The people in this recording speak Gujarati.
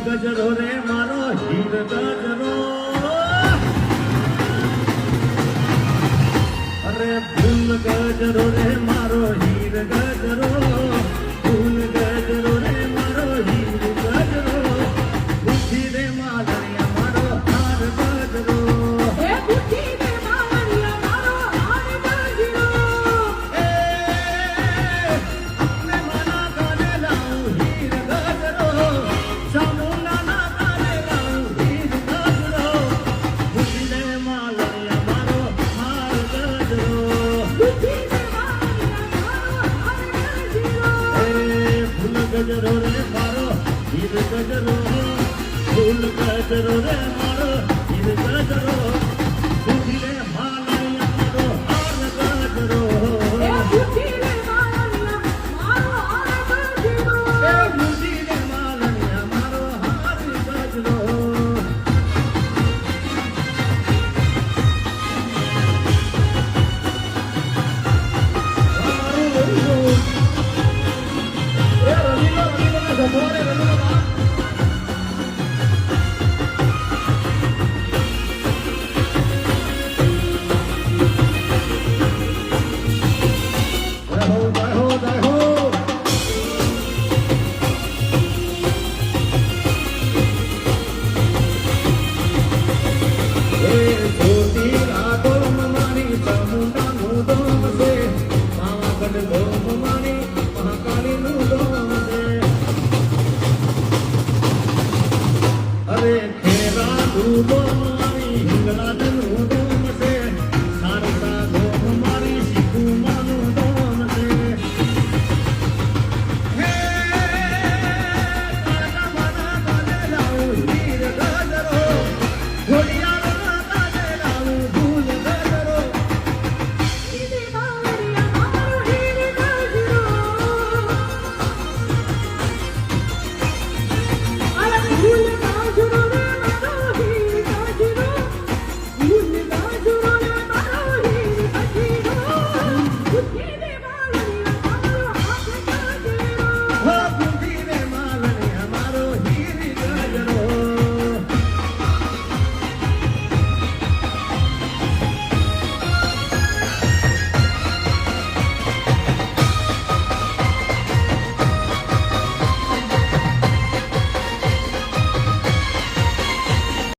ગજરો રે મારો હીર ગજરો અરે ફૂલ ગજરો રે મારો હીર ગજરો ફૂલ ગજરો રે મારો હીર ગજરો બુદ્ધિ રે માલણિયા મારો હાર ગજરો હે બુદ્ધિ રે માલણિયા મારો હાર ગજરો એ આપને મના કાને લાઉં હીર ગજરો સામુના ના કાને લાઉં હીર ગજરો બુદ્ધિ રે માલણિયા મારો હાર ગજરો બુદ્ધિ રે માલણિયા મારો હાર ગજરો ફૂલ ગજરો રે મારો હીર ગજરો ફૂલ ગજરો રે મારો હીર ગજરો બુદ્ધિ રે માલણિયા મારો હાર ગજરો હે બુદ્ધિ રે માલણિયા મારો હાર ગજરો એ બુદ્ધિ રે માલણિયા મારો હાર ગજરો અરે ખેરા ડૂબો